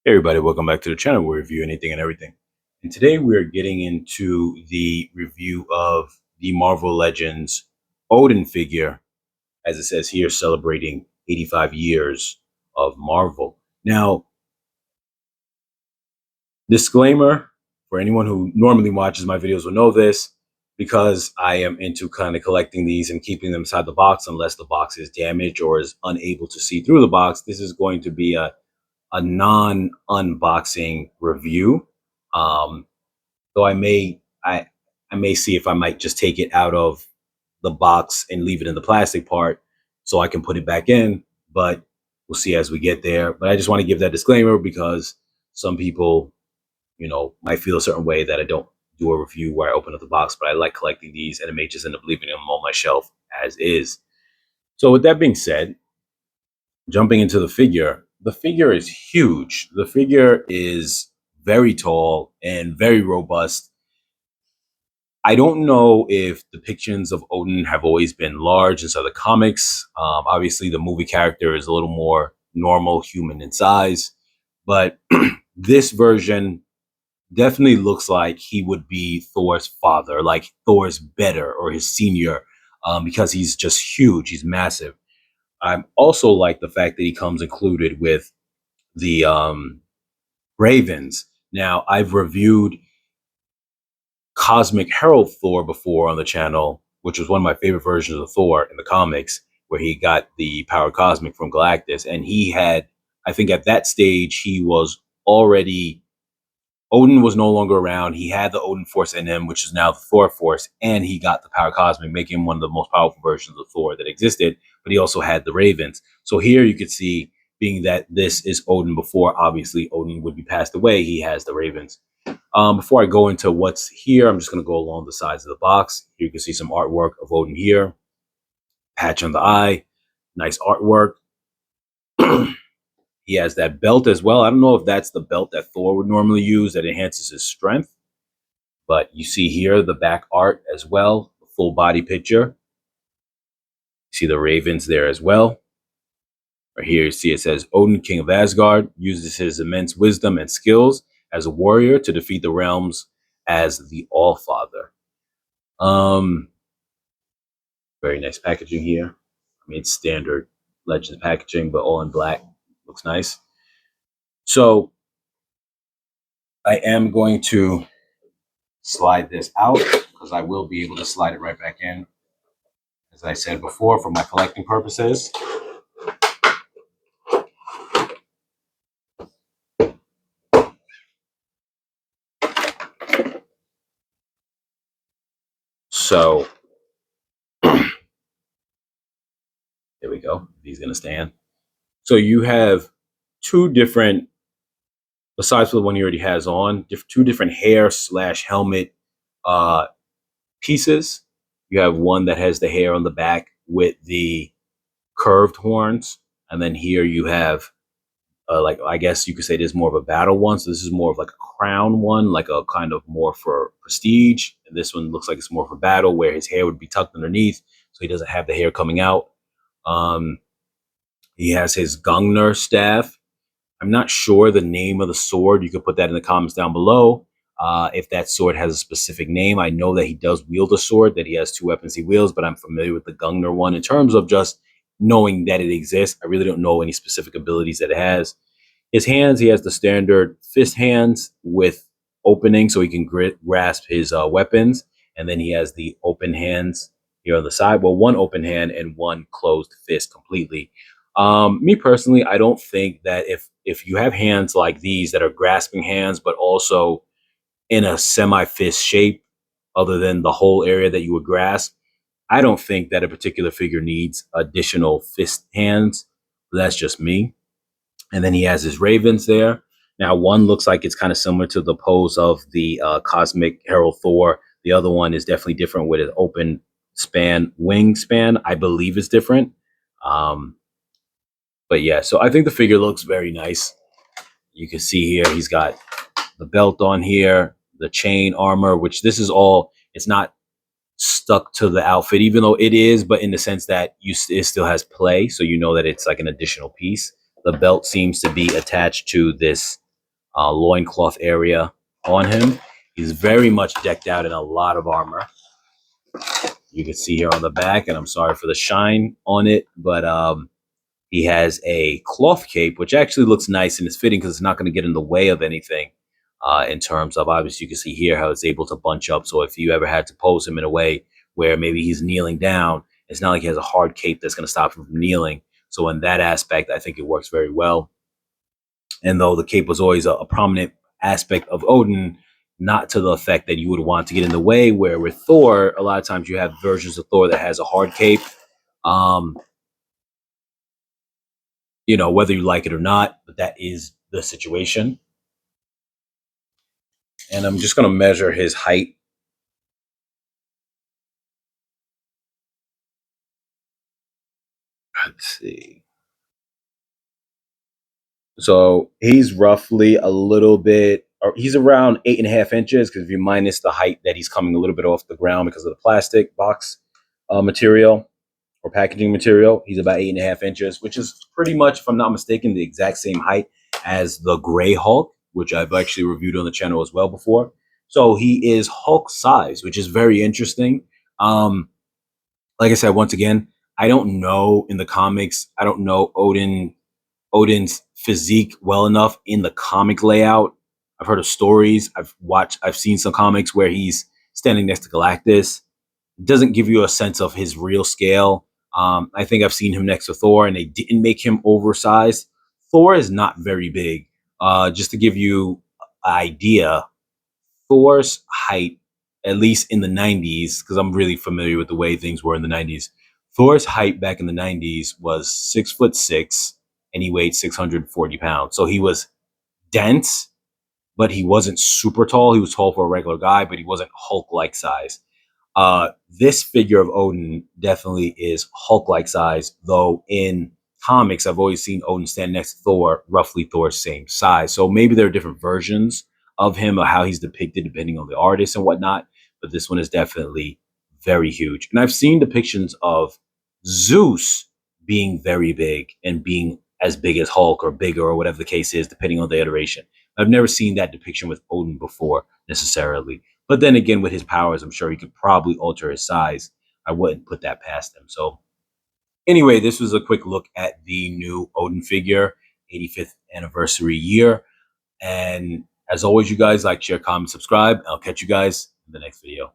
Hey everybody, welcome back to the channel where we review anything and everything. And today we are getting into the review of the Marvel Legends Odin figure, as it says here, celebrating 85 years of Marvel. Now, disclaimer for anyone who normally watches my videos will know this, because I am into kind of collecting these and keeping them inside the box unless the box is damaged or is unable to see through the box. This is going to be a non-unboxing review. Um, though I may see if I might just take it out of the box and leave it in the plastic part so I can put it back in, but we'll see as we get there. But I just want to give that disclaimer because some people, might feel a certain way that I don't do a review where I open up the box, but I like collecting these and it may just end up leaving them on my shelf as is. So with that being said, jumping into the figure is huge. The figure is very tall and very robust. I don't know if depictions of Odin have always been large inside the comics. Obviously, the movie character is a little more normal, human in size, but this version definitely looks like he would be Thor's father, like Thor's better or his senior, because he's just huge. He's massive. I also like the fact that he comes included with the Ravens. Now, I've reviewed Cosmic Herald Thor before on the channel, which was one of my favorite versions of Thor in the comics, where he got the power cosmic from Galactus. And he had, I think at that stage, he was already, Odin was no longer around. He had the Odin Force in him, which is now the Thor Force, and he got the power cosmic, making him one of the most powerful versions of Thor that existed. But he also had the Ravens. So here you could see, being that this is Odin before, obviously Odin would be passed away, he has the Ravens. Before I go into what's here, I'm just going to go along the sides of the box. You can see some artwork of Odin here. Patch on the eye. Nice artwork. He has that belt as well. I don't know if that's the belt that Thor would normally use that enhances his strength. But you see here the back art as well. The full body picture. You see the Ravens there as well. Right here you see it says Odin, King of Asgard, uses his immense wisdom and skills as a warrior to defeat the realms as the All-Father. Very nice packaging here. I mean, it's standard Legends packaging, but all in black. Looks nice. So I am going to slide this out because I will be able to slide it right back in, as I said before, for my collecting purposes. So there we go. He's going to stand. So you have two different, besides for the one he already has on, two different hair / helmet pieces. You have one that has the hair on the back with the curved horns, and then here you have like, I guess you could say this is more of a battle one. So this is more of like a crown one, like a kind of more for prestige. And this one looks like it's more for battle, where his hair would be tucked underneath, so he doesn't have the hair coming out. He has his Gungnir staff. I'm not sure the name of the sword. You could put that in the comments down below. If that sword has a specific name. I know that he does wield a sword, that he has two weapons he wields, but I'm familiar with the Gungnir one in terms of just knowing that it exists. I really don't know any specific abilities that it has. His hands, he has the standard fist hands with opening so he can grasp his weapons. And then he has the open hands here on the side. Well, one open hand and one closed fist completely. Me personally, I don't think that if you have hands like these that are grasping hands, but also in a semi-fist shape, other than the whole area that you would grasp, I don't think that a particular figure needs additional fist hands. That's just me. And then he has his Ravens there. Now, one looks like it's kind of similar to the pose of the Cosmic Herald Thor. The other one is definitely different with an open span wingspan. I believe it's different. But yeah, so I think the figure looks very nice. You can see here he's got the belt on here, the chain armor, which this is all, it's not stuck to the outfit, even though it is, but in the sense that it still has play, so you know that it's like an additional piece. The belt seems to be attached to this loincloth area on him. He's very much decked out in a lot of armor. You can see here on the back, and I'm sorry for the shine on it, but he has a cloth cape, which actually looks nice and is fitting because it's not going to get in the way of anything. In terms of, obviously, you can see here how it's able to bunch up. So if you ever had to pose him in a way where maybe he's kneeling down, it's not like he has a hard cape that's going to stop him from kneeling. So in that aspect, I think it works very well. And though the cape was always a prominent aspect of Odin, not to the effect that you would want to get in the way, where with Thor, a lot of times you have versions of Thor that has a hard cape. Um, whether you like it or not, but that is the situation. And I'm just going to measure his height. Let's see. So he's roughly a little bit, or he's around 8.5 inches, because if you minus the height that he's coming a little bit off the ground because of the plastic box material or packaging material, he's about 8.5 inches, which is pretty much, if I'm not mistaken, the exact same height as the Gray Hulk, which I've actually reviewed on the channel as well before. So he is Hulk size, which is very interesting. Like I said, once again, I don't know in the comics. I don't know Odin's physique well enough in the comic layout. I've heard of stories. I've seen some comics where he's standing next to Galactus. It doesn't give you a sense of his real scale. I think I've seen him next to Thor, and they didn't make him oversized. Thor is not very big. Just to give you an idea, Thor's height, at least in the 90s, because I'm really familiar with the way things were in the 90s. Thor's height back in the 90s was 6'6", and he weighed 640 pounds. So he was dense, but he wasn't super tall. He was tall for a regular guy, but he wasn't Hulk-like size. This figure of Odin definitely is Hulk-like size, though in comics, I've always seen Odin stand next to Thor, roughly Thor's same size. So maybe there are different versions of him or how he's depicted depending on the artist and whatnot, but this one is definitely very huge. And I've seen depictions of Zeus being very big and being as big as Hulk or bigger or whatever the case is, depending on the iteration. I've never seen that depiction with Odin before necessarily. But then again, with his powers, I'm sure he could probably alter his size. I wouldn't put that past him. So anyway, this was a quick look at the new Odin figure, 85th anniversary year. And as always, you guys like, share, comment, subscribe. I'll catch you guys in the next video.